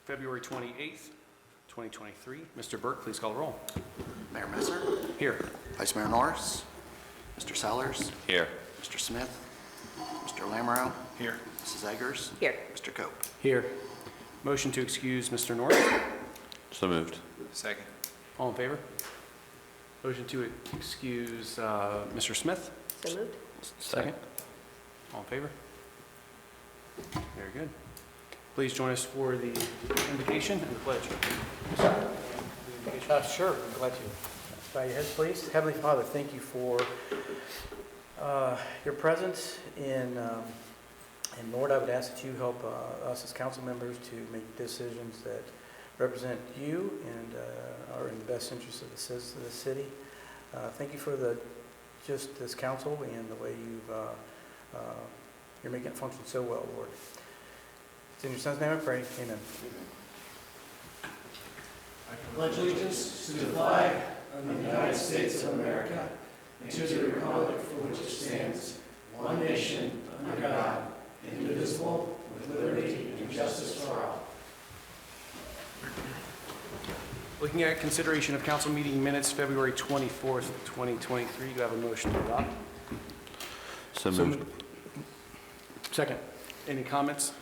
February 28th, 2023. Mr. Burke, please call the roll. Mayor Messer, Here. Vice Mayor Norris, Mr. Sellers, Here. Mr. Smith, Mr. Lamoureux, Here. Mrs. Eggers, Here. Mr. Cope. Here. Motion to excuse Mr. Norris. So moved. Second. All in favor? Motion to excuse Mr. Smith. So moved. Second. All in favor? Very good. Please join us for the invocation and the pledge. Sure, I'm glad to. Bow your heads, please. Heavenly Father, thank you for your presence and Lord, I would ask that you help us as council members to make decisions that represent you and are in the best interest of the citizens of the city. Thank you for just this council and the way you're making it function so well, Lord. It's in your son's name I pray. Amen. I pledge allegiance to the flag of the United States of America and to the republic for which it stands, one nation, under God, indivisible, with liberty and justice for all. Looking at consideration of council meeting minutes, February 24th, 2023. Do you have a motion to adopt? So moved. Second. Any comments?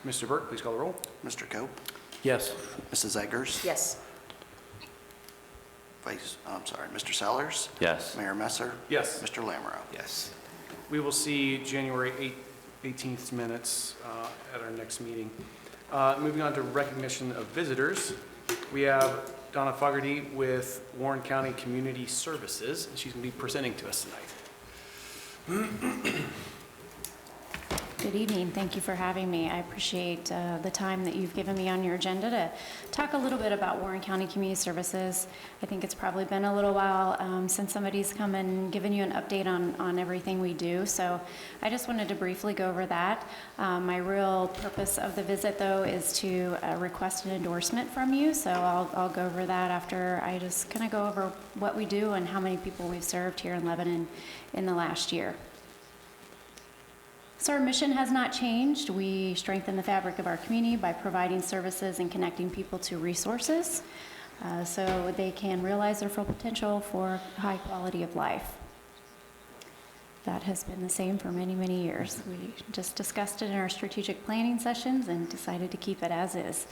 Mr. Burke, please call the roll. Mr. Cope, Yes. Mrs. Eggers, Yes. Mr. Sellers, Yes. Mayor Messer, Yes. Mr. Lamoureux. Yes. We will see January 18th minutes at our next meeting. Moving on to recognition of visitors, we have Dawna Fogarty with Warren County Community Services, and she's going to be presenting to us tonight. Good evening. Thank you for having me. I appreciate the time that you've given me on your agenda to talk a little bit about Warren County Community Services. I think it's probably been a little while since somebody's come and given you an update on everything we do. So I just wanted to briefly go over that. My real purpose of the visit, though, is to request an endorsement from you. So I'll go over that after I just kind of go over what we do and how many people we've served here in Lebanon in the last year. So our mission has not changed. We strengthen the fabric of our community by providing services and connecting people to resources so they can realize their full potential for high quality of life. That has been the same for many, many years. We just discussed it in our strategic planning sessions and decided to keep it as is.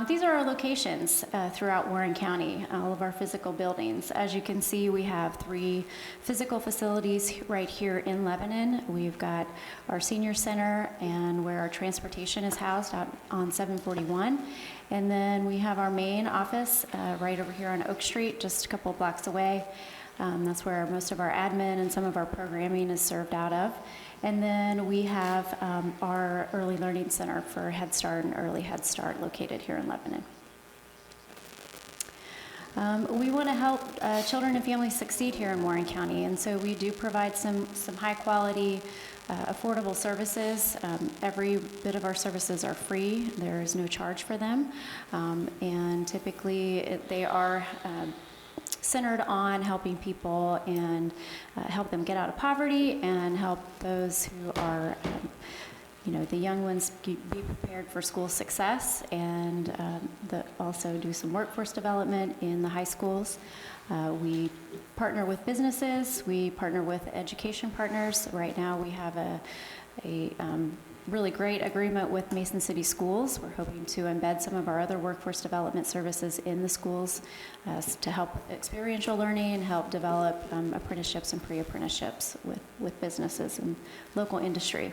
These are our locations throughout Warren County, all of our physical buildings. As you can see, we have 3 physical facilities right here in Lebanon. We've got our senior center and where our transportation is housed out on 741. And then we have our main office right over here on Oak Street, just a couple of blocks away. That's where most of our admin and some of our programming is served out of. And then we have our Early Learning Center for Head Start and Early Head Start located here in Lebanon. We want to help children and families succeed here in Warren County, and so we do provide some high quality, affordable services. Every bit of our services are free. There is no charge for them, and typically they are centered on helping people and help them get out of poverty and help those who are, the young ones be prepared for school success, and also do some workforce development in the high schools. We partner with businesses. We partner with education partners. Right now we have a really great agreement with Mason City Schools. We're hoping to embed some of our other workforce development services in the schools to help experiential learning and help develop apprenticeships and pre-apprenticeships with businesses and local industry.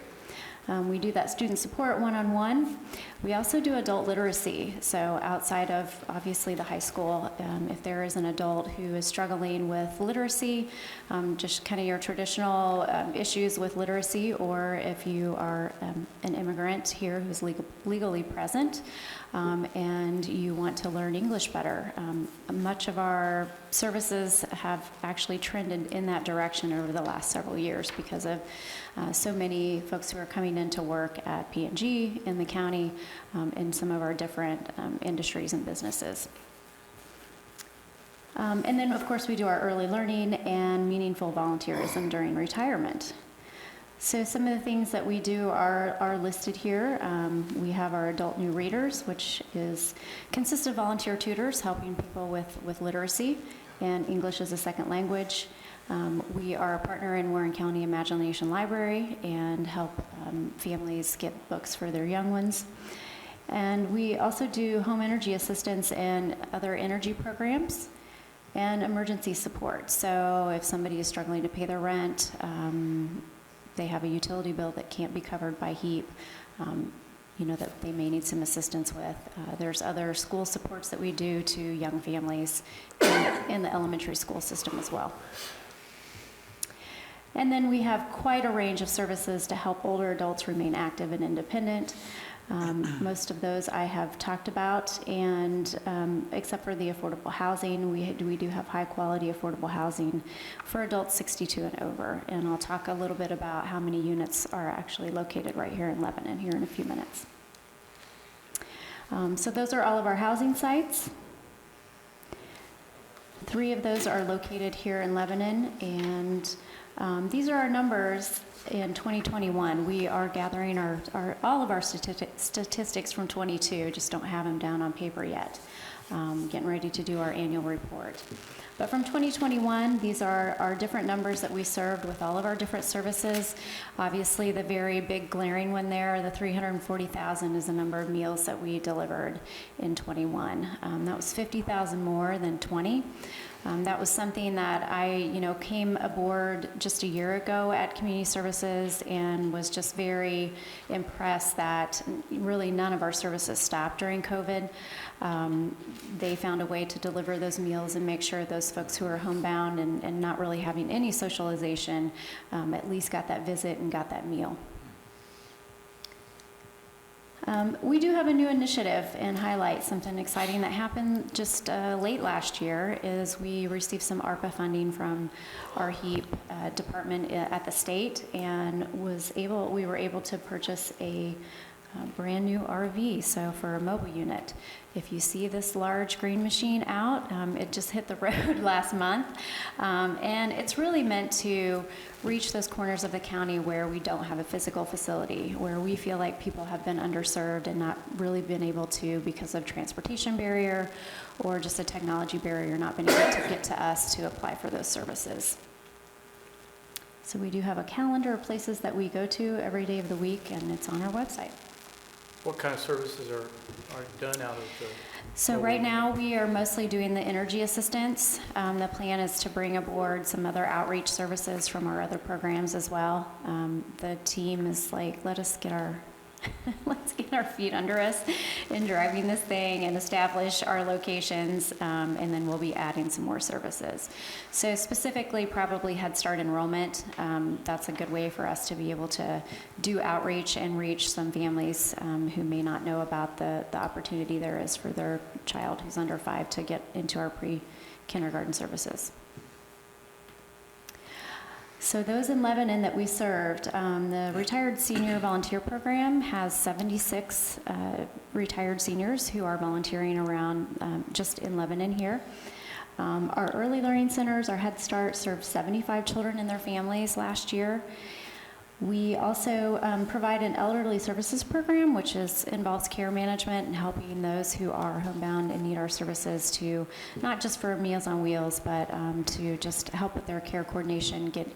We do that student support one-on-one. We also do adult literacy. So outside of, obviously, the high school, if there is an adult who is struggling with literacy, just kind of your traditional issues with literacy, or if you are an immigrant here who's legally present and you want to learn English better, much of our services have actually trended in that direction over the last several years because of so many folks who are coming into work at P&G in the county in some of our different industries and businesses. And then, of course, we do our early learning and meaningful volunteerism during retirement. So some of the things that we do are listed here. We have our adult new readers, which consists of volunteer tutors helping people with literacy and English as a second language. We are a partner in Warren County Imagination Library and help families get books for their young ones. And we also do home energy assistance and other energy programs and emergency support. So if somebody is struggling to pay their rent, they have a utility bill that can't be covered by HEAP, that they may need some assistance with. There's other school supports that we do to young families in the elementary school system as well. And then we have quite a range of services to help older adults remain active and independent. Most of those I have talked about, and except for the affordable housing, we do have high quality affordable housing for adults 62 and over. And I'll talk a little bit about how many units are actually located right here in Lebanon here in a few minutes. So those are all of our housing sites. 3 of those are located here in Lebanon, and these are our numbers in 2021. We are gathering all of our statistics from 22, just don't have them down on paper yet. Getting ready to do our annual report. But from 2021, these are our different numbers that we served with all of our different services. Obviously, the very big glaring one there, the 340,000, is the number of meals that we delivered in 21. That was 50,000 more than 20. That was something that I, came aboard just a year ago at Community Services and was just very impressed that really none of our services stopped during COVID. They found a way to deliver those meals and make sure those folks who are homebound and not really having any socialization at least got that visit and got that meal. We do have a new initiative and highlight something exciting that happened just late last year is we received some ARPA funding from our HEAP department at the state and we were able to purchase a brand new RV, so for a mobile unit. If you see this large green machine out, it just hit the road last month, and it's really meant to reach those corners of the county where we don't have a physical facility, where we feel like people have been underserved and not really been able to, because of transportation barrier or just a technology barrier, not been able to get to us to apply for those services. So we do have a calendar of places that we go to every day of the week, and it's on our website. What kind of services are done out of the... So right now, we are mostly doing the energy assistance. The plan is to bring aboard some other outreach services from our other programs as well. The team is like, let's get our feet under us in driving this thing and establish our locations, and then we'll be adding some more services. So specifically, probably Head Start enrollment. That's a good way for us to be able to do outreach and reach some families who may not know about the opportunity there is for their child who's under 5 to get into our pre-kindergarten services. So those in Lebanon that we served, the Retired Senior Volunteer Program has 76 retired seniors who are volunteering around just in Lebanon here. Our Early Learning Centers, our Head Start, served 75 children and their families last year. We also provide an elderly services program, which involves care management and helping those who are homebound and need our services to, not just for Meals on Wheels, but to just help with their care coordination, get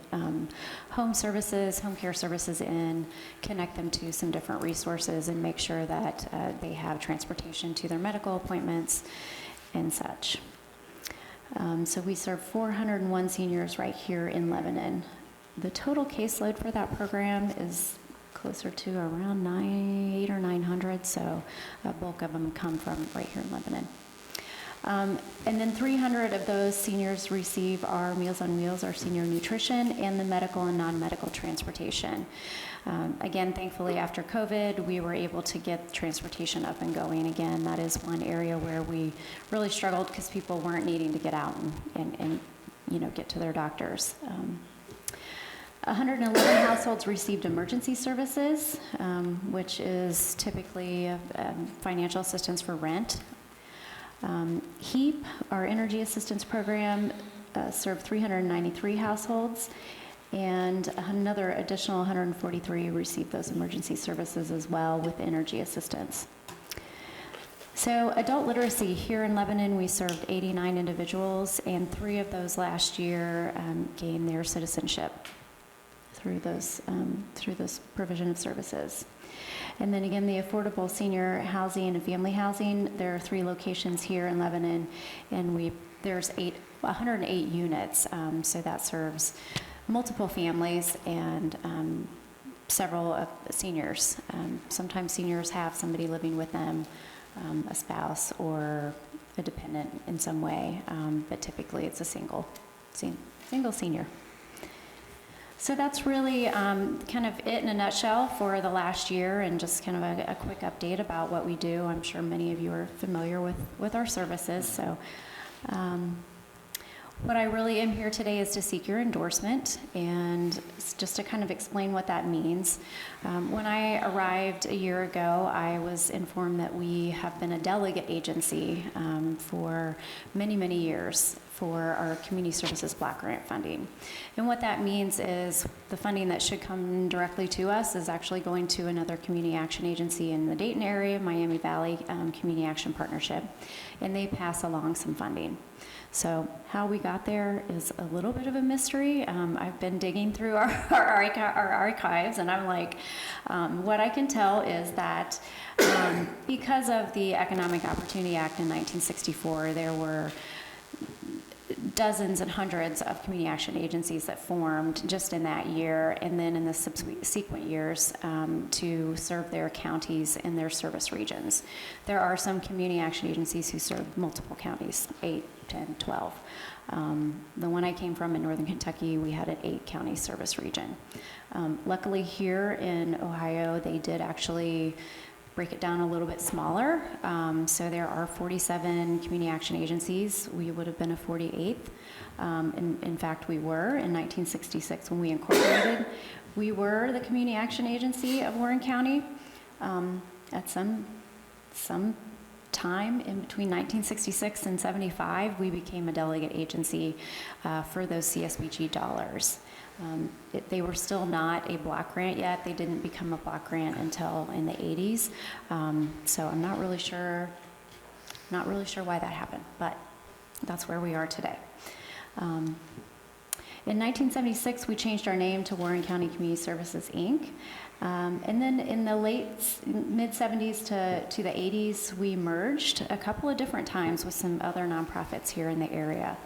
home care services in, connect them to some different resources, and make sure that they have transportation to their medical appointments and such. So we serve 401 seniors right here in Lebanon. The total caseload for that program is closer to around 800 or 900, so a bulk of them come from right here in Lebanon. And then 300 of those seniors receive our Meals on Wheels, our senior nutrition, and the medical and non-medical transportation. Again, thankfully, after COVID, we were able to get transportation up and going again. That is one area where we really struggled because people weren't needing to get out and get to their doctors. 111 households received emergency services, which is typically financial assistance for rent. HEAP, our energy assistance program, served 393 households, and another additional 143 received those emergency services as well with energy assistance. So adult literacy, here in Lebanon, we served 89 individuals, and 3 of those last year gained their citizenship through those provision of services. And then again, the affordable senior housing and family housing, there are 3 locations here in Lebanon, and there's 108 units, so that serves multiple families and several seniors. Sometimes seniors have somebody living with them, a spouse or a dependent in some way, but typically it's a single senior. So that's really kind of it in a nutshell for the last year, and just kind of a quick update about what we do. I'm sure many of you are familiar with our services. So what I really am here today is to seek your endorsement, and just to kind of explain what that means. When I arrived a year ago, I was informed that we have been a delegate agency for many, many years for our community services block grant funding. And what that means is the funding that should come directly to us is actually going to another community action agency in the Dayton area, Miami Valley Community Action Partnership, and they pass along some funding. So how we got there is a little bit of a mystery. I've been digging through our archives, and I'm like, what I can tell is that because of the Economic Opportunity Act in 1964, there were dozens and hundreds of community action agencies that formed just in that year, and then in the subsequent years to serve their counties and their service regions. There are some community action agencies who serve multiple counties, 8, 10, 12. The one I came from in Northern Kentucky, we had an 8-county service region. Luckily here in Ohio, they did actually break it down a little bit smaller. So there are 47 community action agencies. We would have been a 48th. In fact, we were in 1966 when we incorporated. We were the community action agency of Warren County. At some time in between 1966 and 75, we became a delegate agency for those CSBG dollars. They were still not a block grant yet. They didn't become a block grant until in the 80s. So I'm not really sure why that happened, but that's where we are today. In 1976, we changed our name to Warren County Community Services, Inc. And then in the mid-70s to the 80s, we merged a couple of different times with some other nonprofits here in the area.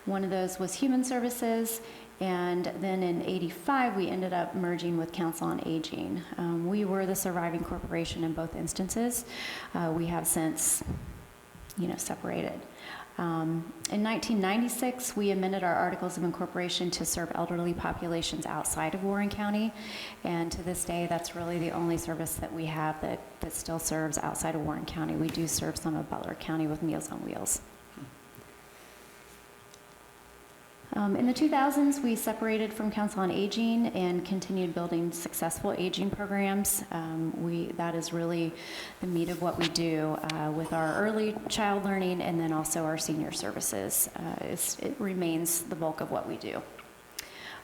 One of those was Human Services, and then in 85, we ended up merging with Council on Aging. We were the surviving corporation in both instances. We have since, separated. In 1996, we amended our Articles of Incorporation to serve elderly populations outside of Warren County, and to this day, that's really the only service that we have that still serves outside of Warren County. We do serve some of Butler County with Meals on Wheels. In the 2000s, we separated from Council on Aging and continued building successful aging programs. That is really the meat of what we do with our early child learning, and then also our senior services. It remains the bulk of what we do.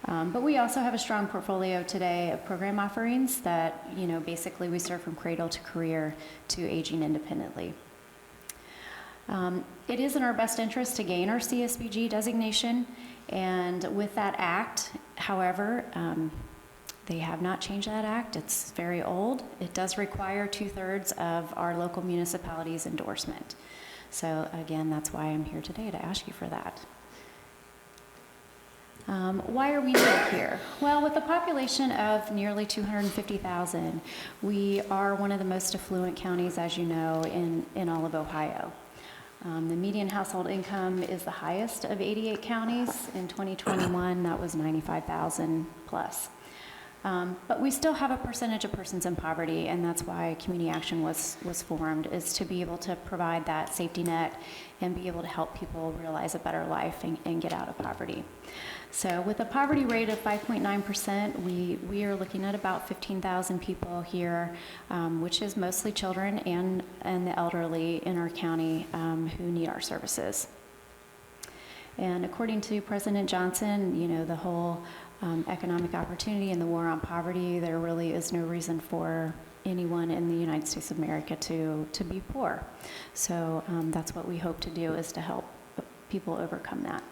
But we also have a strong portfolio today of program offerings that, basically we serve from cradle to career to aging independently. It is in our best interest to gain our CSBG designation, and with that act, however, they have not changed that act. It's very old. It does require 2/3 of our local municipalities' endorsement. So again, that's why I'm here today, to ask you for that. Why are we new here? Well, with a population of nearly 250,000, we are one of the most affluent counties, as you know, in all of Ohio. The median household income is the highest of 88 counties. In 2021, that was 95,000 plus. But we still have a percentage of persons in poverty, and that's why Community Action was formed, is to be able to provide that safety net and be able to help people realize a better life and get out of poverty. So with a poverty rate of 5.9%, we are looking at about 15,000 people here, which is mostly children and the elderly in our county who need our services. And according to President Johnson, the whole economic opportunity and the war on poverty, there really is no reason for anyone in the United States of America to be poor. So that's what we hope to do, is to help people overcome that.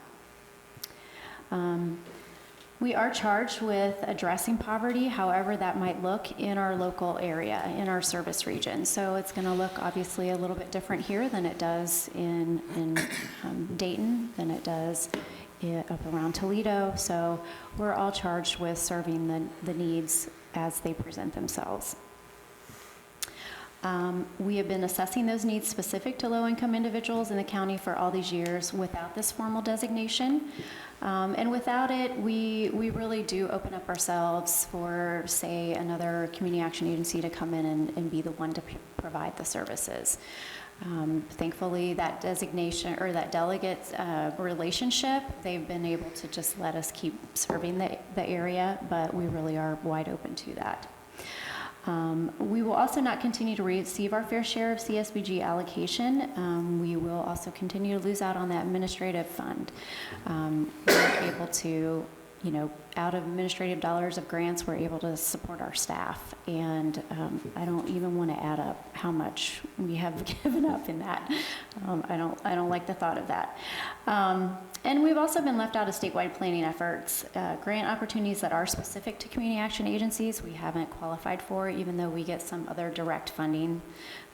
We are charged with addressing poverty, however that might look in our local area, in our service region. So it's going to look obviously a little bit different here than it does in Dayton, than it does up around Toledo. So we're all charged with serving the needs as they present themselves. We have been assessing those needs specific to low-income individuals in the county for all these years without this formal designation. And without it, we really do open up ourselves for, say, another community action agency to come in and be the one to provide the services. Thankfully, that designation or that delegate relationship, they've been able to just let us keep serving the area, but we really are wide open to that. We will also not continue to receive our fair share of CSBG allocation. We will also continue to lose out on that administrative fund. We're able to, out of administrative dollars of grants, we're able to support our staff. And I don't even want to add up how much we have given up in that. I don't like the thought of that. And we've also been left out of statewide planning efforts. Grant opportunities that are specific to community action agencies, we haven't qualified for, even though we get some other direct funding,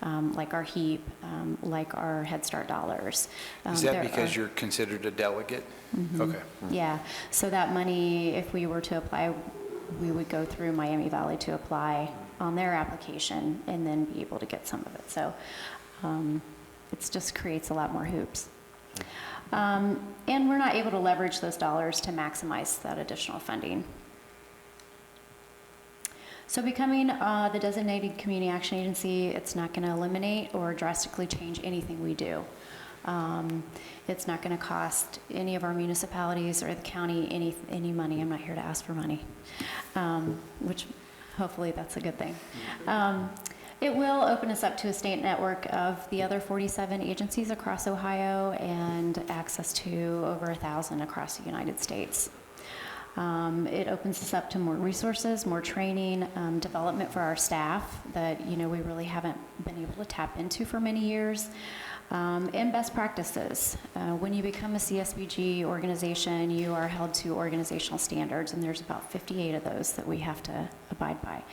like our HEAP, like our Head Start dollars. Is that because you're considered a delegate? Mm-hmm. Okay. Yeah, so that money, if we were to apply, we would go through Miami Valley to apply on their application and then be able to get some of it. So it just creates a lot more hoops. And we're not able to leverage those dollars to maximize that additional funding. So becoming the designated community action agency, it's not going to eliminate or drastically change anything we do. It's not going to cost any of our municipalities or the county any money. I'm not here to ask for money, which hopefully that's a good thing. It will open us up to a state network of the other 47 agencies across Ohio and access to over 1,000 across the United States. It opens us up to more resources, more training, development for our staff that we really haven't been able to tap into for many years, and best practices. When you become a CSBG organization, you are held to organizational standards, and there's about 58 of those that we have to abide by.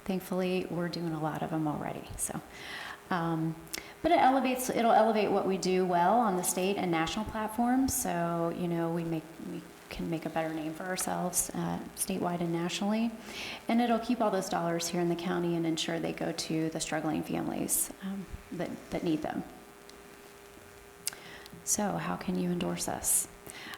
Thankfully, we're doing a lot of them already. So, but it'll elevate what we do well on the state and national platforms. So, we can make a better name for ourselves statewide and nationally. And it'll keep all those dollars here in the county and ensure they go to the struggling families that need them. So how can you endorse us?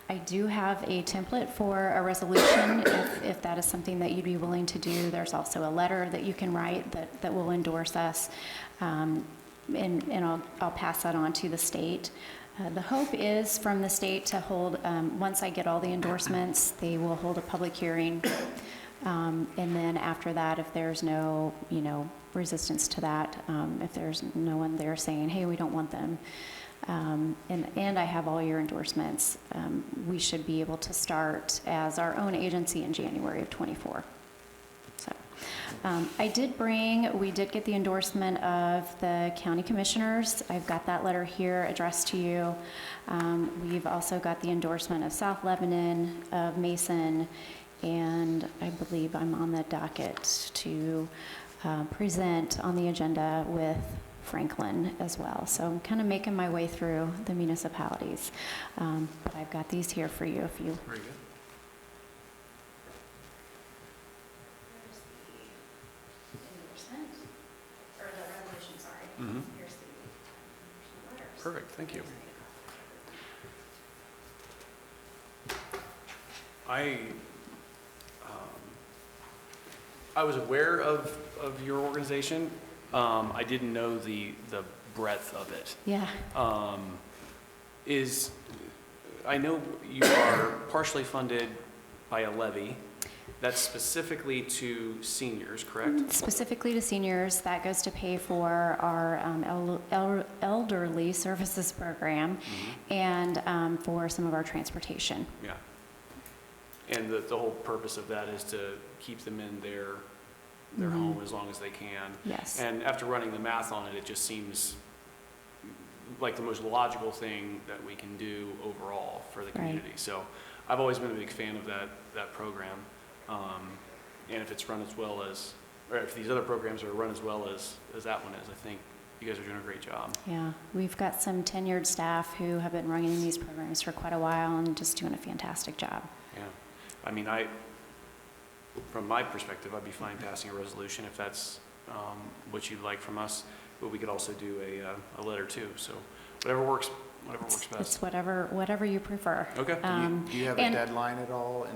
I do have a template for a resolution if that is something that you'd be willing to do. There's also a letter that you can write that will endorse us, and I'll pass that on to the state. The hope is from the state to hold, once I get all the endorsements, they will hold a public hearing, and then after that, if there's no resistance to that, if there's no one there saying, hey, we don't want them, and I have all your endorsements, we should be able to start as our own agency in January of '24. So we did get the endorsement of the county commissioners. I've got that letter here addressed to you. We've also got the endorsement of South Lebanon, of Mason, and I believe I'm on the docket to present on the agenda with Franklin as well. So I'm kind of making my way through the municipalities. But I've got these here for you if you... Very good. Mm-hmm. Perfect, thank you. I was aware of your organization. I didn't know the breadth of it. Yeah. I know you are partially funded by a levy. That's specifically to seniors, correct? Specifically to seniors, that goes to pay for our elderly services program, mm-hmm. and for some of our transportation. Yeah. And the whole purpose of that is to keep them in their home as long as they can. Yes. And after running the math on it, it just seems like the most logical thing that we can do overall for the community. So I've always been a big fan of that program. And if it's run as well as, or if these other programs are run as well as that one is, I think you guys are doing a great job. Yeah, we've got some tenured staff who have been running these programs for quite a while and just doing a fantastic job. Yeah. I mean, from my perspective, I'd be fine passing a resolution if that's what you'd like from us, but we could also do a letter too. So whatever works best. It's whatever you prefer. Okay. Do you have a and- deadline at all?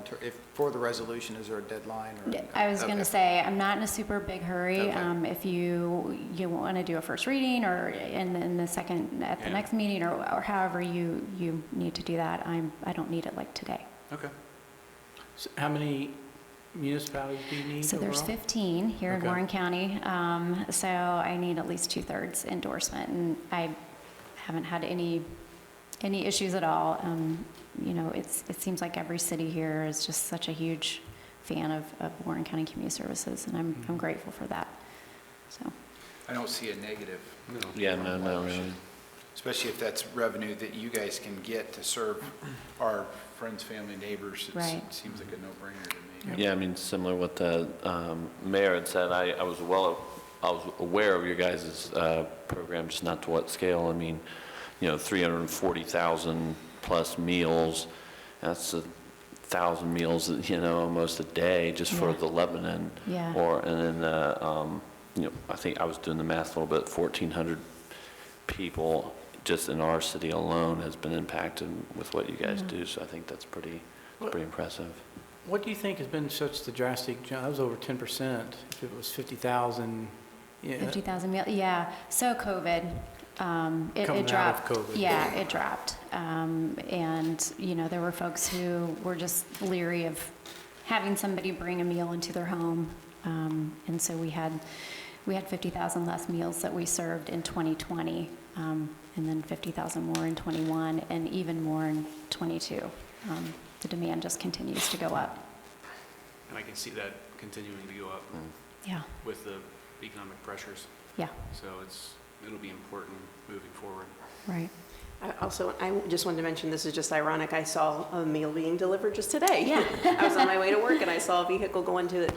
For the resolution, is there a deadline? I was going Okay. to say, I'm not in a super big hurry. Okay. If you want to do a first reading or in the second, at the next meeting or however you need to do that, I don't need it like today. Okay. So how many municipalities do you need So there's overall? 15 here in Okay. Warren County. So I need at least 2/3 endorsement, and I haven't had any issues at all. You know, it seems like every city here is just such a huge fan of Warren County Community Services, and I'm grateful for that. So, I don't see a negative. No. Yeah, no, not really. Especially if that's revenue that you guys can get to serve our friends, family, neighbors. Right. It seems like a no-brainer to me. Yeah, I mean, similar what the mayor had said, I was aware of your guys' program, just not to what scale. I mean, 340,000 plus meals, that's 1,000 meals, almost a day just for Yeah. the Lebanon. yeah. And then, I think I was doing the math a little bit, 1,400 people just in our city alone has been impacted with what you guys do. So I think that's pretty impressive. What do you think has been such the drastic jump? That was over 10%. If it was 50,000, yeah. 50,000 meals, yeah. So COVID, it Coming dropped. out of COVID. Yeah, it dropped. And, there were folks who were just leery of having somebody bring a meal into their home. And so we had 50,000 less meals that we served in 2020, and then 50,000 more in 21, and even more in 22. The demand just continues to go up. And I can see that continuing to go up Yeah, with the economic pressures. yeah, So it'll be important moving forward. right. I just wanted to mention, this is just ironic, I saw a meal being delivered just today. Yeah. I was on my way to work and I saw a vehicle going to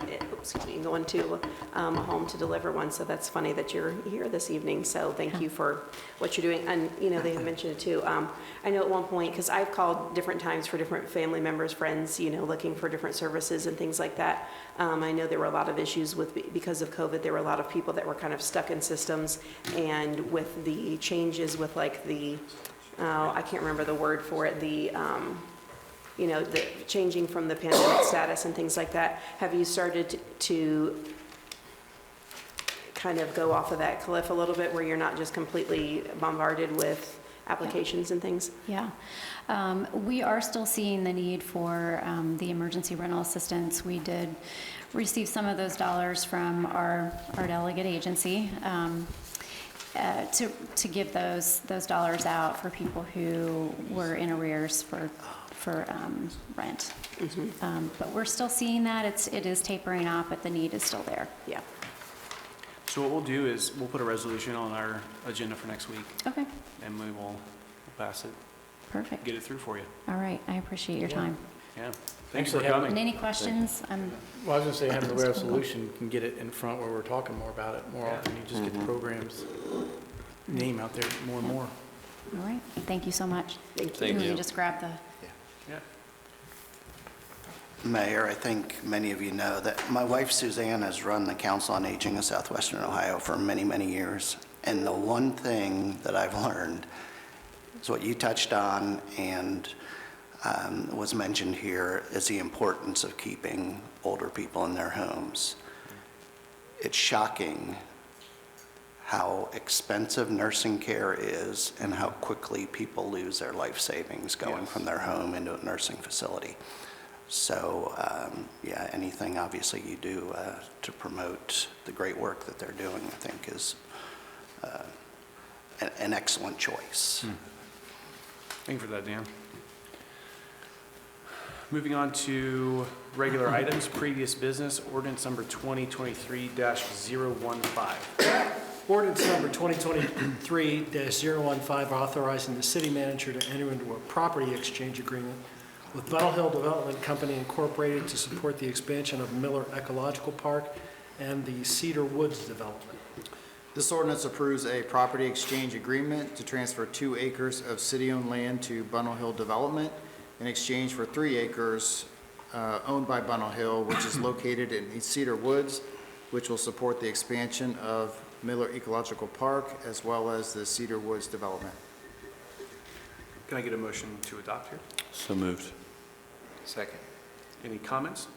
a home to deliver one, so that's funny that you're here this evening, so thank you for what you're doing. And, they had mentioned it too. I know at one point, because I've called different times for different family members, friends, looking for different services and things like that. I know there were a lot of issues because of COVID, there were a lot of people that were kind of stuck in systems, and with the changes with like I can't remember the word for it, the changing from the pandemic status and things like that. Have you started to kind of go off of that cliff a little bit where you're not just completely bombarded with applications and things? Yeah. We are still seeing the need for the emergency rental assistance. We did receive some of those dollars from our delegate agency to give those dollars out for people who were in arrears for rent. But we're still seeing that. It is tapering off, but the need is still there. Yeah. So what we'll do is we'll put a resolution on our agenda for next week, Okay, and we will pass it, perfect. get it through for you. All right, I appreciate your time. Yeah. Thanks for Actually, coming. And any questions? Well, I was going to say, having the resolution, you can get it in front where we're talking more about it more Yeah. often. You just get the program's name out there more and more. All right, thank you so much. Thank you. Thank Let me you. just grab the, Yeah. Mayor, I think many of you know that my wife Suzanne has run the Council on Aging of Southwestern Ohio for many, many years. And the one thing that I've learned is what you touched on and was mentioned here is the importance of keeping older people in their homes. It's shocking how expensive nursing care is and how quickly people lose their life savings going from their home into a nursing facility. So, anything obviously you do to promote the great work that they're doing, I think is an excellent choice. Thank you for that, Dan. Moving on to regular items, previous business, ordinance number 2023-015. Ordinance number 2023-015, authorizing the city manager to enter into a property exchange agreement with Battle Hill Development Company Incorporated to support the expansion of Miller Ecological Park and the Cedar Woods development. This ordinance approves a property exchange agreement to transfer 2 acres of city-owned land to Bunnell Hill Development in exchange for 3 acres owned by Bunnell Hill, which is located in East Cedar Woods, which will support the expansion of Miller Ecological Park as well as the Cedar Woods development. Can I get a motion to adopt here? So moved. Second. Any comments?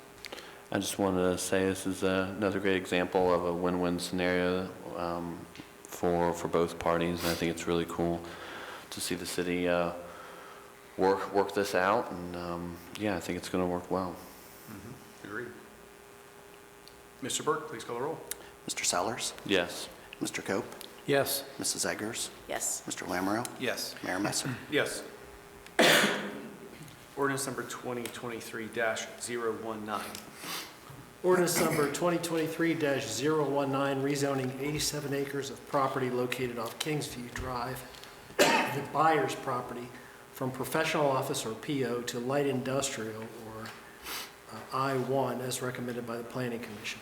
I just wanted to say this is another great example of a win-win scenario for both parties, and I think it's really cool to see the city work this out, and yeah, I think it's going to work well. Agreed. Mr. Burke, please call the roll. Mr. Sellers, Yes. Mr. Cope, Yes. Mrs. Eggers, Yes. Mr. Lamoureux, Yes. Mayor Messer. Yes. Ordinance number 2023-019. Ordinance number 2023-019, rezoning 87 acres of property located off Kingsview Drive, the buyer's property, from professional office or PO to light industrial or I-1 as recommended by the Planning Commission.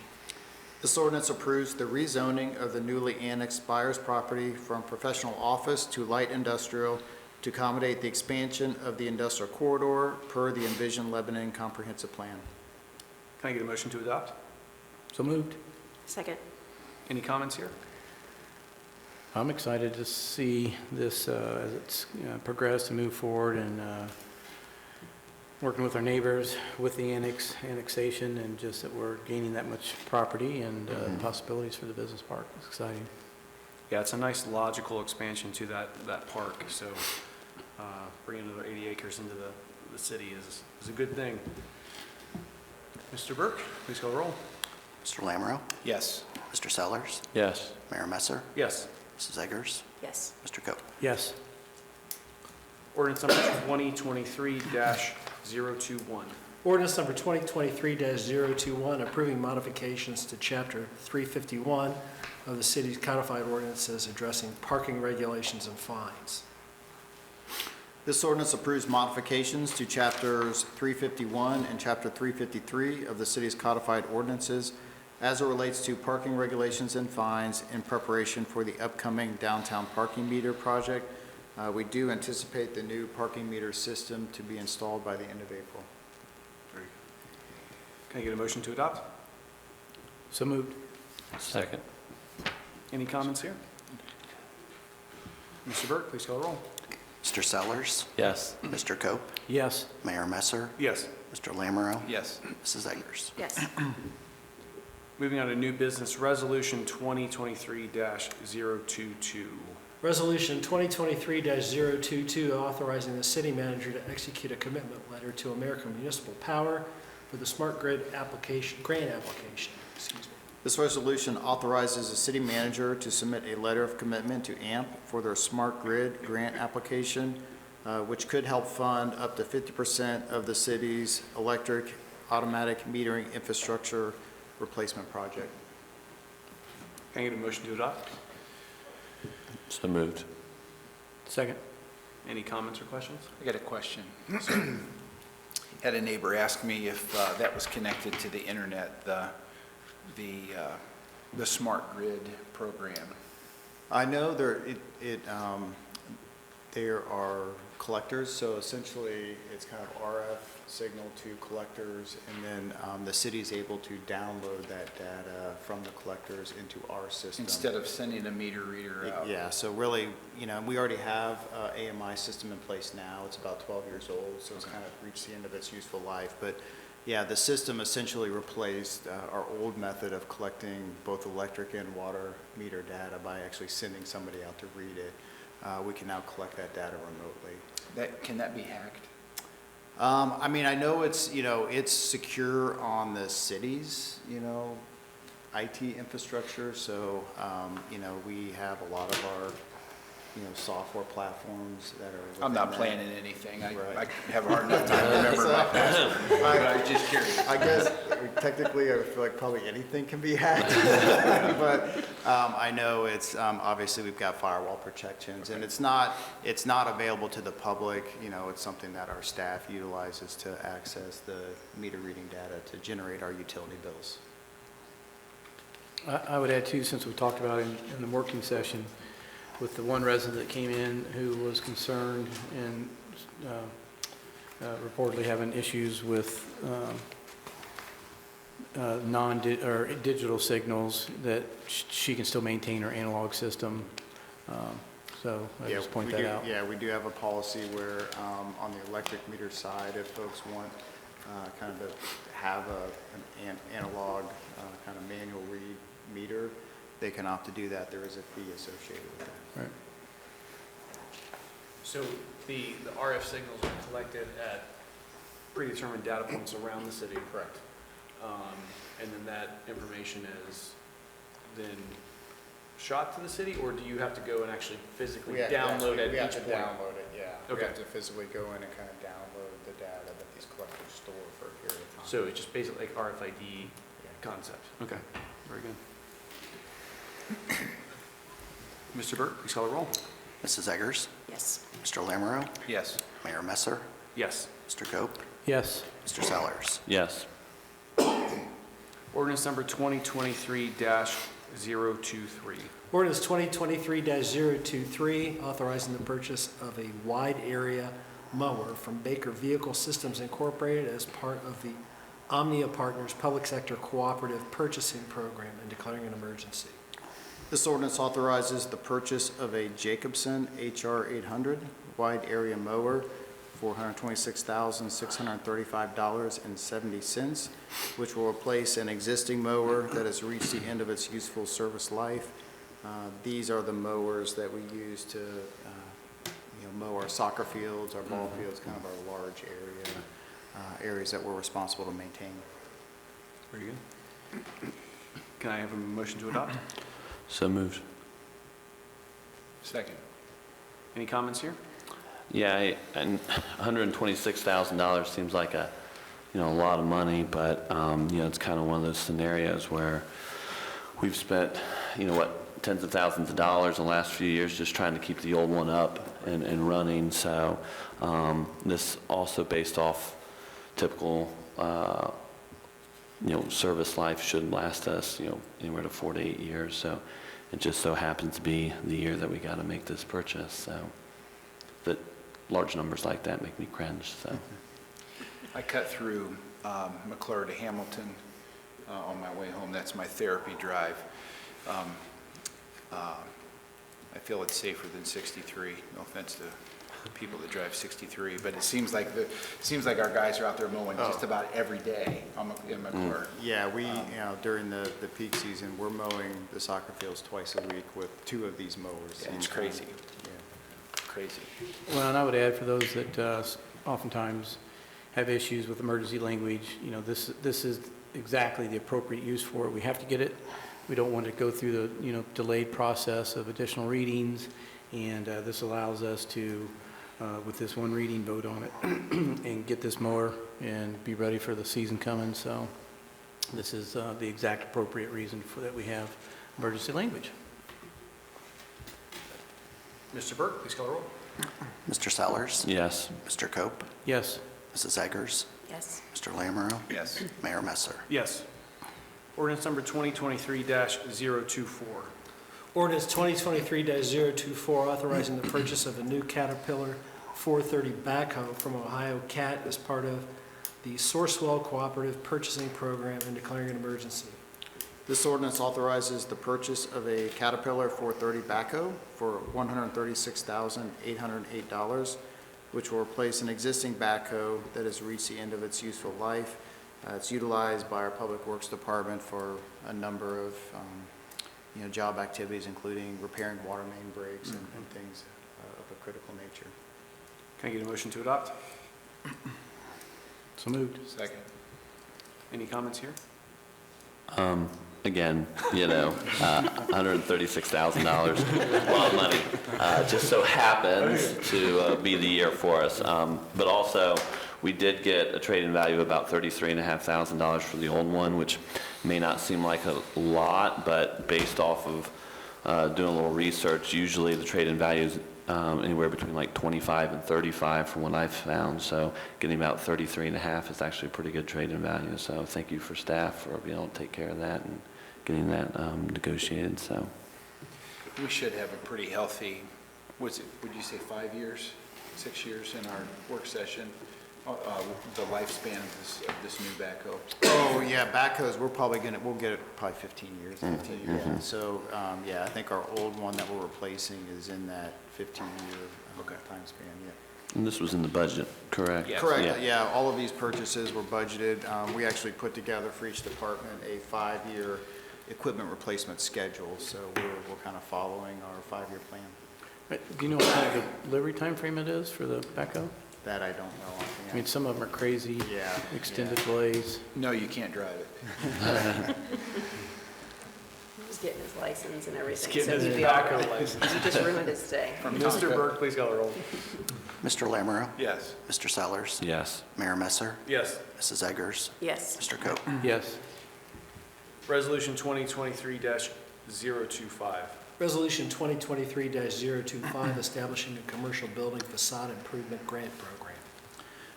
This ordinance approves the rezoning of the newly annexed buyer's property from professional office to light industrial to accommodate the expansion of the industrial corridor per the Envision Lebanon Comprehensive Plan. Can I get a motion to adopt? So moved. Second. Any comments here? I'm excited to see this as it's progressed and move forward, and working with our neighbors with the annexation, and just that we're gaining that much property and possibilities for the business park. It's exciting. Yeah, it's a nice logical expansion to that park, so bringing another 80 acres into the city is a good thing. Mr. Burke, please call the roll. Mr. Lamoureux, Yes. Mr. Sellers, Yes. Mayor Messer, Yes. Mrs. Eggers, Yes. Mr. Cope. Yes. Ordinance number 2023-021. Ordinance number 2023-021, approving modifications to Chapter 351 of the city's codified ordinances addressing parking regulations and fines. This ordinance approves modifications to Chapters 351 and Chapter 353 of the city's codified ordinances as it relates to parking regulations and fines in preparation for the upcoming downtown parking meter project. We do anticipate the new parking meter system to be installed by the end of April. Very good. Can I get a motion to adopt? So moved. Second. Any comments here? Mr. Burke, please call the roll. Mr. Sellers, Yes. Mr. Cope, Yes. Mayor Messer, Yes. Mr. Lamoureux, Yes. Mrs. Eggers. Yes. Moving on to new business, resolution 2023-022. Resolution 2023-022, authorizing the city manager to execute a commitment letter to American Municipal Power for the smart grid grant application. Excuse me. This resolution authorizes the city manager to submit a letter of commitment to AMP for their smart grid grant application, which could help fund up to 50% of the city's electric automatic metering infrastructure replacement project. Can I get a motion to adopt? So moved. Second. Any comments or questions? I got a question. Had a neighbor ask me if that was connected to the internet, the smart grid program. I know there are collectors, so essentially it's kind of RF signal to collectors, and then the city's able to download that data from the collectors into our system. Instead of sending a meter reader out. Yeah, so really, we already have an AMI system in place now. It's about 12 years old, so it's kind of reached the end of its useful life. But yeah, the system essentially replaced our old method of collecting both electric and water meter data by actually sending somebody out to read it. We can now collect that data remotely. Can that be hacked? I mean, I know it's, it's secure on the city's, IT infrastructure. So, we have a lot of software platforms that are. I'm not within that. planning anything. I Right. have a hard enough time remembering my password, but I was just curious. I guess technically, I feel like probably anything can be hacked. But I know it's, obviously, we've got firewall protections, and it's not available to the public. It's something that our staff utilizes to access the meter reading data to generate our utility bills. I would add too, since we talked about it in the working session, with the one resident that came in who was concerned and reportedly having issues with digital signals, that she can still maintain her analog system. So I just point that out. Yeah, we do have a policy where on the electric meter side, if folks want kind of to have an analog kind of manual read meter, they can opt to do that. There is a fee associated with that. Right. So the RF signals are collected at predetermined data points around the city? Correct. And then that information is then shot to the city, or do you have to go and actually physically download at each point? Download it, yeah. Okay. We have to physically go in and kind of download the data that these collectors store for a period of time. So it's just basically like RFID concept? Okay, very good. Mr. Burke, please call the roll. Mrs. Eggers? Yes. Mr. Lamoureux? Yes. Mayor Messer? Yes. Mr. Cope? Yes. Mr. Sellers? Yes. Ordinance number 2023-023. Ordinance 2023-023, authorizing the purchase of a wide area mower from Baker Vehicle Systems Incorporated as part of the Omnia Partners Public Sector Cooperative Purchasing Program and declaring an emergency. This ordinance authorizes the purchase of a Jacobson HR 800 wide area mower for $126,635.70, which will replace an existing mower that has reached the end of its useful service life. These are the mowers that we use to mow our soccer fields, our ball fields, kind of our large areas that we're responsible to maintain. Very good. Can I have a motion to adopt? So moved. Second. Any comments here? Yeah, and $126,000 seems like a lot of money, but, it's kind of one of those scenarios where we've spent, tens of thousands of dollars in the last few years just trying to keep the old one up and running. So this also based off typical, service life should last us, anywhere to 4 to 8 years. So it just so happens to be the year that we got to make this purchase. So that large numbers like that make me cringe. So I cut through McClure to Hamilton on my way home. That's my therapy drive. I feel it's safer than 63. No offense to people that drive 63, but it seems like our guys are out there mowing just about every day in McClure. Yeah, we, during the peak season, we're mowing the soccer fields twice a week with 2 of these mowers. Yeah, it's crazy. Yeah. Crazy. Well, and I would add for those that oftentimes have issues with emergency language, this is exactly the appropriate use for it. We have to get it. We don't want to go through the, delayed process of additional readings, and this allows us to, with this one reading, vote on it and get this mower and be ready for the season coming. So this is the exact appropriate reason for that we have emergency language. Mr. Burke, please call the roll. Mr. Sellers? yes. Mr. Cope? Yes. Mrs. Eggers? Yes. Mr. Lamoureux? Yes. Mayor Messer? Yes. Ordinance number 2023-024. Ordinance 2023-024, authorizing the purchase of a new Caterpillar 430 backhoe from Ohio Cat as part of the Sourcewell Cooperative Purchasing Program and declaring an emergency. This ordinance authorizes the purchase of a Caterpillar 430 backhoe for $136,808, which will replace an existing backhoe that has reached the end of its useful life. It's utilized by our Public Works Department for a number of job activities, including repairing water main breaks and things of a critical nature. Can I get a motion to adopt? So moved. Second. Any comments here? again, $136,000, a lot of money. Just so happens to be the year for us. But also, we did get a trade-in value of about $33,500 for the old one, which may not seem like a lot, but based off of doing a little research, usually the trade-in value is anywhere between like 25 and 35 from what I've found. So getting about 33.5 is actually a pretty good trade-in value. So thank you for staff for being able to take care of that and getting that negotiated. So We should have a pretty healthy, would you say 5 years, 6 years in our work session? The lifespan of this new backhoe. Oh, yeah, backhoes, we'll get it probably 15 years. Yeah. So, yeah, I think our old one that we're replacing is in that 15-year time span, yeah. and this was in the budget, correct? Yes. Correct, yeah, all of these purchases were budgeted. We actually put together for each department a 5-year equipment replacement schedule, so we're kind of following our 5-year plan. Right, do you know what kind of delivery time frame it is for the backhoe? That I don't know. I mean, some of them are crazy, Yeah. extended delays. No, you can't drive it. He's getting his license and everything. Getting so his he'd be all backhoe right. license. You just ruined his day. Mr. Burke, please call the roll. Mr. Lamoureux? Yes. Mr. Sellers? Yes. Mayor Messer? Yes. Mrs. Eggers? Yes. Mr. Cope? Yes. Resolution 2023-025. Resolution 2023-025, establishing a commercial building facade improvement grant program.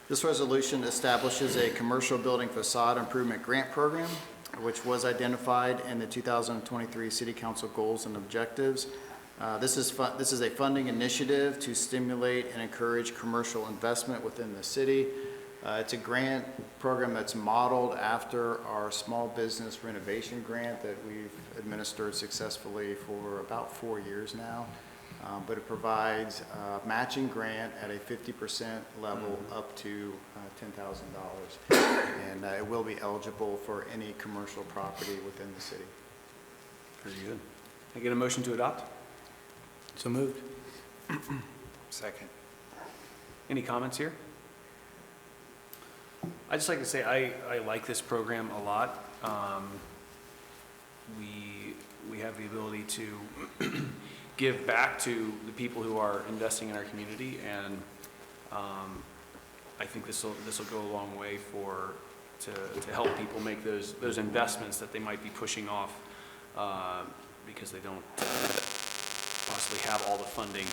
This resolution establishes a commercial building facade improvement grant program, which was identified in the 2023 City Council goals and objectives. This is a funding initiative to stimulate and encourage commercial investment within the city. It's a grant program that's modeled after our small business renovation grant that we've administered successfully for about 4 years now. But it provides a matching grant at a 50% level up to $10,000. And it will be eligible for any commercial property within the city. Very good. Can I get a motion to adopt? So moved. Second. Any comments here? I'd just like to say I like this program a lot. We have the ability to give back to the people who are investing in our community, and I think this will go a long way to help people make those investments that they might be pushing off because they don't possibly have all the funding.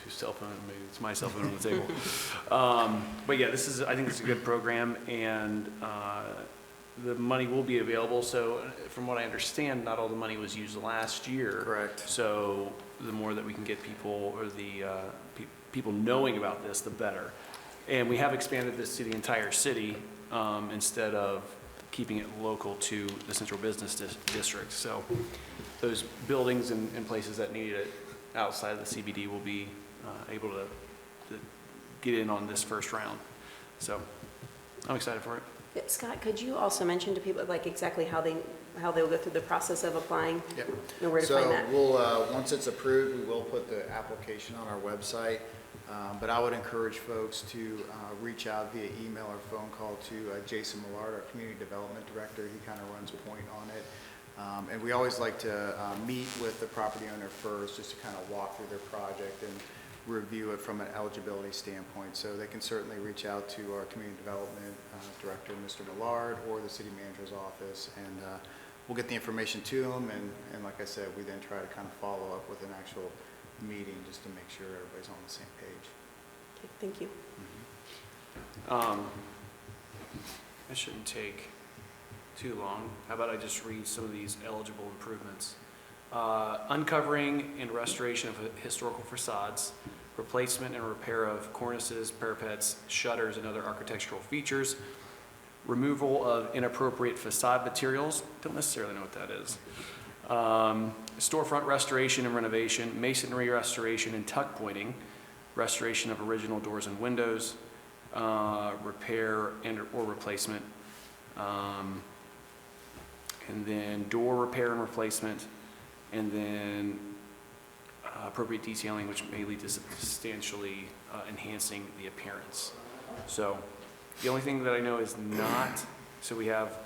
Whose cell phone? Maybe it's my cell phone on the table. But yeah, I think this is a good program, and the money will be available. So from what I understand, not all the money was used last year. Correct. So the more that we can get people, or the people knowing about this, the better. And we have expanded this to the entire city instead of keeping it local to the central business district. So those buildings and places that need it outside of the CBD will be able to get in on this first round. So I'm excited for it. Yeah, Scott, could you also mention to people like exactly how they'll go through the process of applying? Yep. Know where to find that? So we'll, once it's approved, we will put the application on our website. But I would encourage folks to reach out via email or phone call to Jason Millard, our Community Development Director. He kind of runs point on it. And we always like to meet with the property owner first, just to kind of walk through their project and review it from an eligibility standpoint. So they can certainly reach out to our Community Development Director, Mr. Millard, or the City Manager's office, and we'll get the information to them. And like I said, we then try to kind of follow up with an actual meeting just to make sure everybody's on the same page. Okay, thank you. It shouldn't take too long. How about I just read some of these eligible improvements? Uncovering and restoration of historical facades, replacement and repair of cornices, parapets, shutters, and other architectural features, removal of inappropriate facade materials, don't necessarily know what that is, storefront restoration and renovation, masonry restoration and tuck pointing, restoration of original doors and windows, repair and or replacement, and then door repair and replacement, and then appropriate detailing, which may lead to substantially enhancing the appearance. So the only thing that I know is not So we have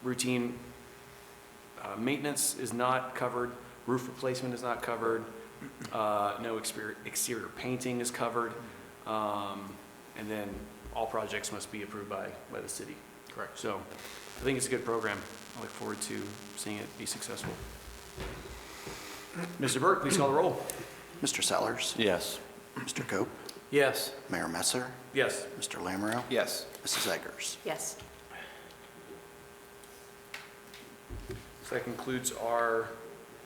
routine maintenance is not covered, roof replacement is not covered, no exterior painting is covered, and then all projects must be approved by the city. Correct. So I think it's a good program. I look forward to seeing it be successful. Mr. Burke, please call the roll. Mr. Sellers? Yes. Mr. Cope? Yes. Mayor Messer? Yes. Mr. Lamoureux? Yes. Mrs. Eggers? Yes. So that concludes our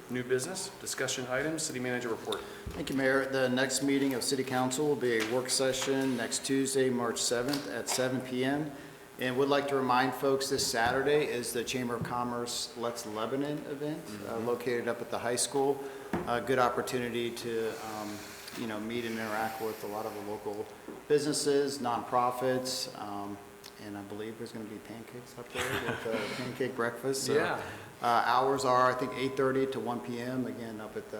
new business discussion items. City manager report. Thank you, Mayor. The next meeting of City Council will be a work session next Tuesday, March 7th at 7 p.m. And would like to remind folks this Saturday is the Chamber of Commerce Let's Lebanon event located up at the high school. A good opportunity to, meet and interact with a lot of the local businesses, nonprofits, and I believe there's going to be pancakes up there with a pancake breakfast. So, Yeah. hours are, I think, 8:30 to 1 p.m. again up at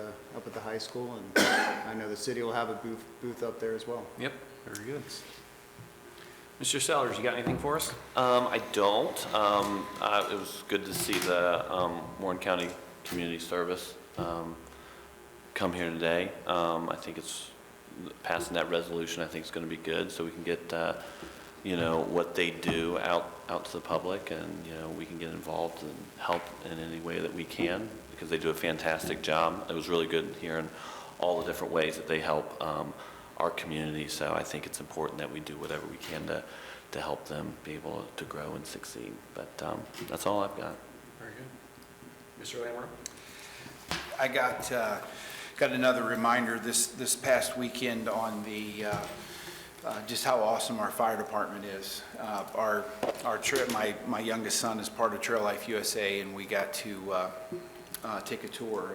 the high school, and I know the city will have a booth up there as well. Yep, very good. Mr. Sellers, you got anything for us? I don't. It was good to see the Warren County Community Service come here today. I think it's passing that resolution. I think it's going to be good, so we can get what they do out to the public, and we can get involved and help in any way that we can, because they do a fantastic job. It was really good hearing all the different ways that they help our community. So I think it's important that we do whatever we can to help them be able to grow and succeed. But that's all I've got. Very good. Mr. Lamoureux? I got another reminder this past weekend on the just how awesome our fire department is. Our trip, my youngest son is part of Trail Life USA, and we got to take a tour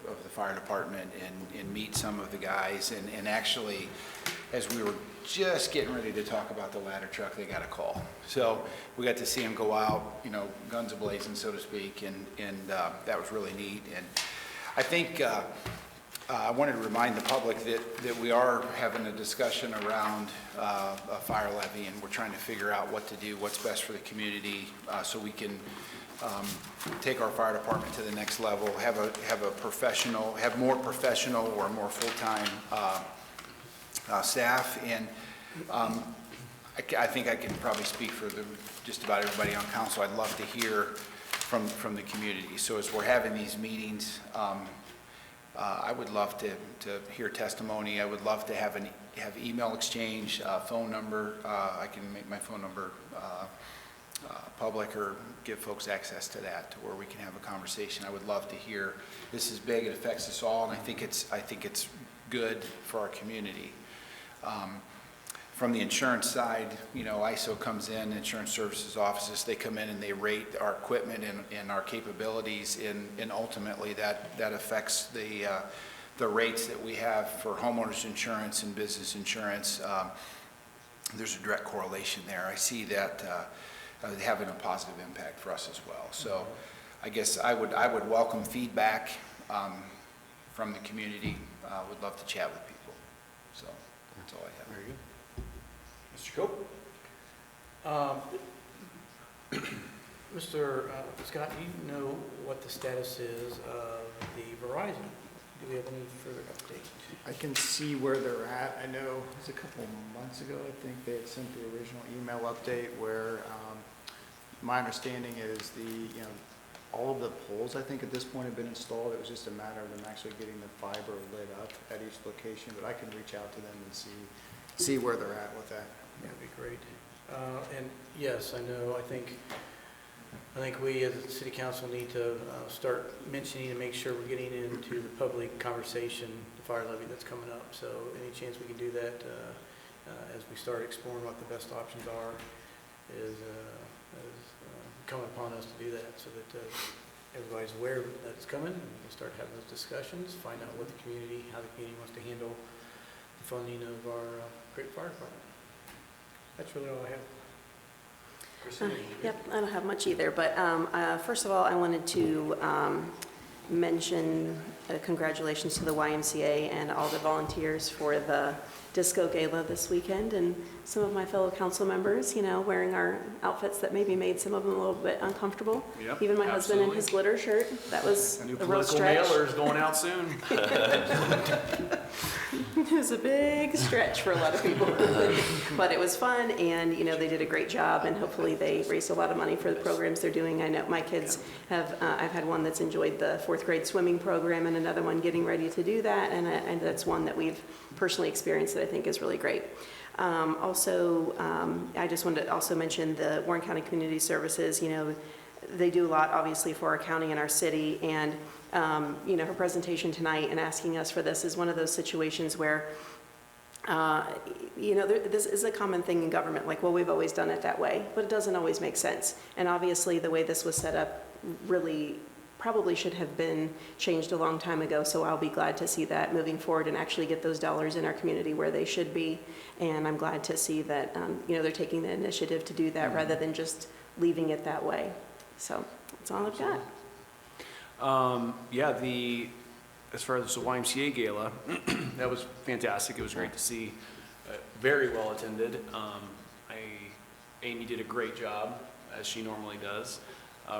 of the fire department and meet some of the guys. And actually, as we were just getting ready to talk about the ladder truck, they got a call. So we got to see them go out, guns a-blazing, so to speak, and that was really neat. And I think I wanted to remind the public that we are having a discussion around a fire levy, and we're trying to figure out what to do, what's best for the community, so we can take our fire department to the next level, have more professional or more full-time staff. And I think I can probably speak for just about everybody on council. I'd love to hear from the community. So as we're having these meetings, I would love to hear testimony. I would love to have email exchange, phone number. I can make my phone number public or give folks access to that, to where we can have a conversation. I would love to hear. This is big. It affects us all, and I think it's good for our community. From the insurance side, ISO comes in, insurance services offices, they come in and they rate our equipment and our capabilities, and ultimately that affects the rates that we have for homeowners insurance and business insurance. There's a direct correlation there. I see that having a positive impact for us as well. So I guess I would welcome feedback from the community. Would love to chat with people. So that's all I have. Very good. Mr. Cope? Mr. Scott, do you know what the status is of the Verizon? Do we have any further update? I can see where they're at. I know it was a couple months ago, I think they had sent the original email update where my understanding is all of the poles, I think, at this point have been installed. It was just a matter of them actually getting the fiber lit up at each location, but I can reach out to them and see where they're at with that. That'd be great. And yes, I know, I think we as a city council need to start mentioning and make sure we're getting into the public conversation, the fire levy that's coming up. So any chance we can do that as we start exploring what the best options are is coming upon us to do that, so that everybody's aware that it's coming, and we can start having those discussions, find out what the community, how the community wants to handle the funding of our great fire department. That's really all I have. Yep, I don't have much either, but first of all, I wanted to mention congratulations to the YMCA and all the volunteers for the disco gala this weekend, and some of my fellow council members, you know, wearing our outfits that maybe made some of them a little bit uncomfortable. Yep, Even my husband in absolutely. his glitter shirt. That was New a real political stretch. mailers going out soon. It was a big stretch for a lot of people, but it was fun, and, you know, they did a great job, and hopefully they raised a lot of money for the programs they're doing. I know my kids have, I've had one that's enjoyed the fourth grade swimming program, and another one getting ready to do that, and that's one that we've personally experienced that I think is really great. I just wanted to also mention the Warren County Community Services. You know, they do a lot, obviously, for our county and our city, and you know, her presentation tonight and asking us for this is one of those situations where, you know, this is a common thing in government, like, well, we've always done it that way, but it doesn't always make sense. And obviously, the way this was set up really probably should have been changed a long time ago, so I'll be glad to see that moving forward and actually get those dollars in our community where they should be. And I'm glad to see that, you know, they're taking the initiative to do that rather than just leaving it that way. So that's all I've got. Yeah, as far as the YMCA gala, that was fantastic. It was great to see, very well attended. Amy did a great job, as she normally does.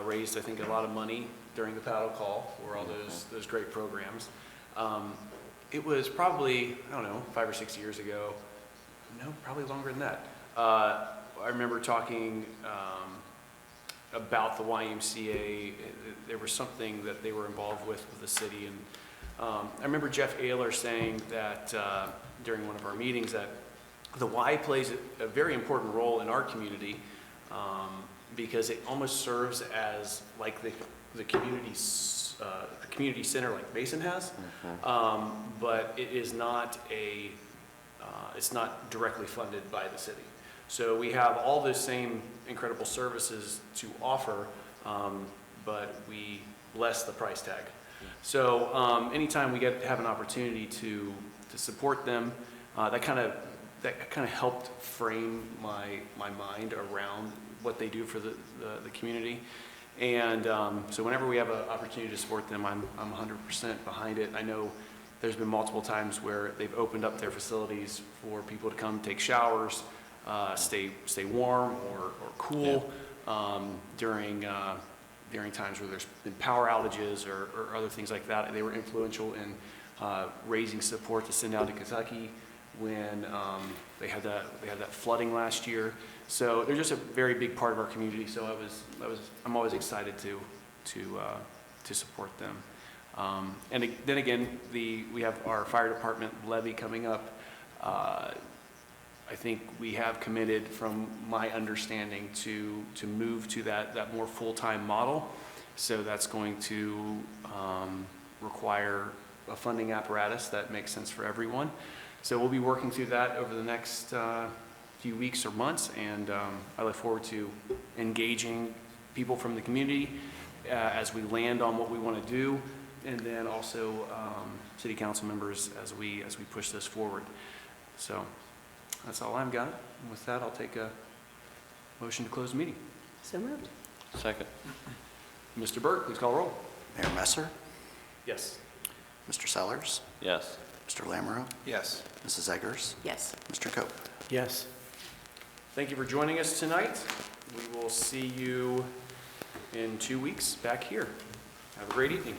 Raised, I think, a lot of money during the paddle call for all those great programs. It was probably, I don't know, 5 or 6 years ago. No, probably longer than that. I remember talking about the YMCA. There was something that they were involved with the city, and I remember Jeff Ayler saying that during one of our meetings that the Y plays a very important role in our community because it almost serves as like the community center like Mason has, but it is not it's not directly funded by the city. So we have all those same incredible services to offer, but we less the price tag. So anytime we have an opportunity to support them, that kind of helped frame my mind around what they do for the community. And so whenever we have an opportunity to support them, I'm 100% behind it. I know there's been multiple times where they've opened up their facilities for people to come take showers, stay warm or cool during times where there's been power outages or other things like that. They were influential in raising support to send down to Kentucky when they had that flooding last year. So they're just a very big part of our community. So I'm always excited to support them. And then again, we have our fire department levy coming up. I think we have committed, from my understanding, to move to that more full-time model. So that's going to require a funding apparatus that makes sense for everyone. So we'll be working through that over the next few weeks or months, and I look forward to engaging people from the community as we land on what we want to do, and then also city council members as we push this forward. So that's all I've got. And with that, I'll take a motion to close the meeting. So moved. Second. Mr. Burke, please call roll. Mayor Messer, Yes. Mr. Sellers, Yes. Mr. Lamoureux, Yes. Mrs. Eggers, Yes. Mr. Cope. Yes. Thank you for joining us tonight. We will see you in 2 weeks back here. Have a great evening.